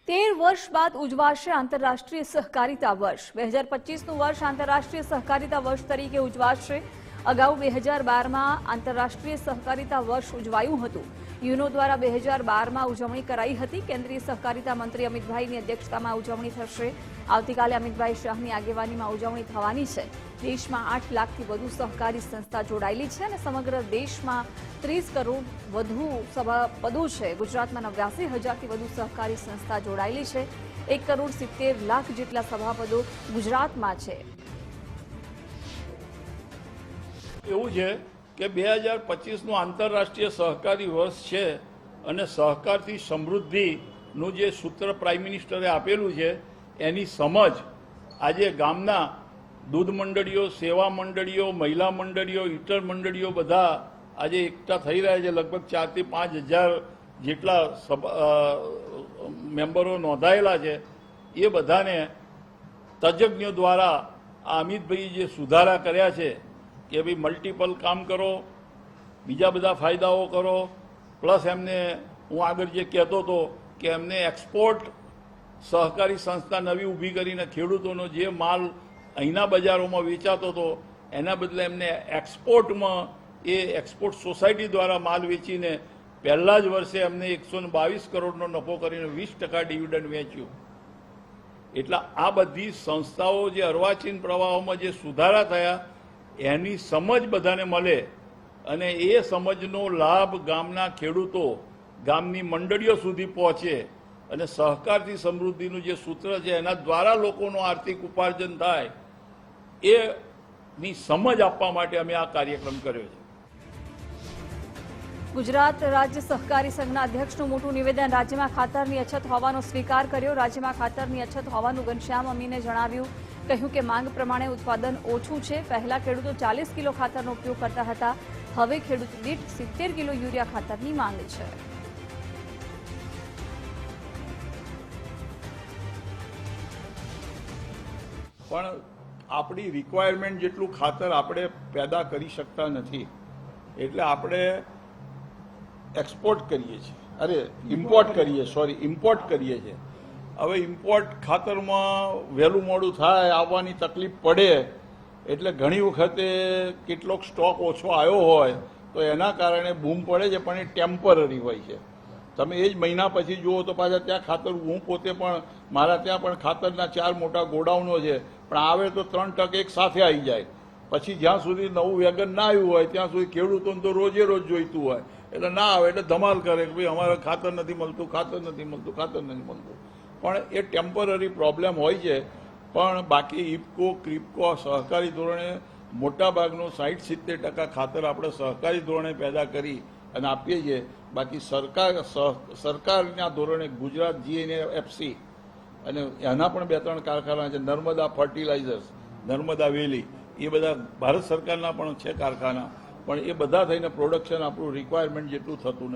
13 વર્ષ બાદ ઉજવાશે આંતરરાષ્ટ્રીય સહકારિતા વર્ષ 2025નું વર્ષ આંતરરાષ્ટ્રીય સહકારિતા વર્ષ તરીકે ઉજવાશે। અગાઉ 2012માં આંતરરાષ્ટ્રીય સહકારિતા વર્ષ ઉજવાયું હતું। યુનો દ્વારા 2012માં ઉજવણી કરાઈ હતી। કેન્દ્રીય સહકારિતા મંત્રી અમિતભાઈની અધ્યક્ષતામાં ઉજવણી થશે। આવતીકાલે અમિતભાઈ શાહની આગેવાનીમાં ઉજવણી થવાની છે। દેશમાં 8 લાખથી વધુ સહકારી સંસ્થા જોડાયેલી છે અને સમગ્ર દેશમાં 30 કરોડ વધુ સભાપદો છે। ગુજરાતમાં 89,000થી વધુ સહકારી સંસ્થા જોડાયેલી છે। 1 કરોડ 70 લાખ જેટલા સભાપદો ગુજરાતમાં છે। એવું છે કે 2025નું આંતરરાષ્ટ્રીય સહકારી વર્ષ છે અને સહકારથી સમૃદ્ધિનું જે સૂત્ર પ્રાઇમ મિનિસ્ટરે આપેલું છે એની સમજ આજે ગામના દૂધ મંડળીઓ, સેવા મંડળીઓ, મહિલા મંડળીઓ, ઈટર મંડળીઓ બધા આજે એકઠા થઈ રહ્યા છે। લગભગ 4,000 થી 5,000 જેટલા મેમ્બરો નોંધાયેલા છે। એ બધાને તજજ્ઞો દ્વારા આ અમિતભાઈ જે સુધારા કર્યા છે કે ભાઈ મલ્ટિપલ કામ કરો, બીજા બધા ફાયદાઓ કરો, પ્લસ એમને હું આગળ જે કહેતો હતો કે એમને એક્સપોર્ટ સહકારી સંસ્થા નવી ઊભી કરીને ખેડૂતોનો જે માલ અહીંના બજારોમાં વેચાતો હતો એના બદલે એમને એક્સપોર્ટમાં એ એક્સપોર્ટ સોસાયટી દ્વારા માલ વેચીને પહેલા જ વર્ષે એમને 122 કરોડનો નફો કરીને 20% ડિવિડન્ડ વેચ્યું। એટલે આ બધી સંસ્થાઓ જે અર્વાચીન પ્રવાહોમાં જે સુધારા થયા એની સમજ બધાને મળે અને એ સમજનો લાભ ગામના ખેડૂતો, ગામની મંડળીઓ સુધી પહોંચે અને સહકારથી સમૃદ્ધિનું જે સૂત્ર છે એના દ્વારા લોકોનું આર્થિક ઉપાર્જન થાય એની સમજ આપવા માટે અમે આ કાર્યક્રમ કર્યો છે। ગુજરાત રાજ્ય સહકારી સંઘના અધ્યક્ષનું મોટું નિવેદન। રાજ્યમાં ખાતરની અછત હોવાનો સ્વીકાર કર્યો। રાજ્યમાં ખાતરની અછત હોવાનું ઘનશ્યામ અમીને જણાવ્યું। કહ્યું કે માંગ પ્રમાણે ઉત્પાદન ઓછું છે। પહેલા ખેડૂતો 40 કિલો ખાતરનો ઉપયોગ કરતા હતા, હવે ખેડૂત દીઠ 70 કિલો યુરિયા ખાતરની માંગ છે। પણ આપણી રિક્વાયરમેન્ટ જેટલું ખાતર આપણે પેદા કરી શકતા નથી, એટલે આપણે એક્સપોર્ટ કરીએ છીએ, ઇમ્પોર્ટ કરીએ છીએ। હવે ઇમ્પોર્ટ ખાતરમાં વહેલું મોડું થાય, આવવાની તકલીફ પડે એટલે ઘણી વખતે કેટલોક સ્ટોક ઓછો આવ્યો હોય તો એના કારણે બૂમ પડે છે, પણ એ ટેમ્પરરી હોય છે। તમે એ જ મહિના પછી જુઓ તો પાછા ત્યાં ખાતર, હું પોતે પણ મારા ત્યાં પણ ખાતરના 4 મોટા ગોડાઉનો છે, પણ આવે તો 3 ટક એક સાથે આવી જાય। પછી જ્યાં સુધી નવું વેગન ના આવ્યું હોય ત્યાં સુધી ખેડૂતોને તો રોજે રોજ જોઈતું હોય, એટલે ના આવે એટલે ધમાલ કરે કે ભાઈ અમારે ખાતર નથી મળતું, ખાતર નથી મળતું, ખાતર નથી મળતું। પણ એ ટેમ્પરરી પ્રોબ્લેમ હોય છે। પણ બાકી ઇફકો, ક્રિપકો સહકારી ધોરણે મોટાભાગનું 60-70% ખાતર આપણે સહકારી ધોરણે પેદા કરી અને આપીએ છીએ। બાકી સરકારના ધોરણે ગુજરાત GNFC અને એના પણ 2-3 કારખાના છે, નર્મદા ફર્ટિલાઇઝર્સ, નર્મદા વેલી, એ બધા ભારત સરકારના પણ છે કારખાના, પણ એ બધા થઈને પ્રોડક્શન આપણું રિક્વાયરમેન્ટ જેટલું થતું નથી।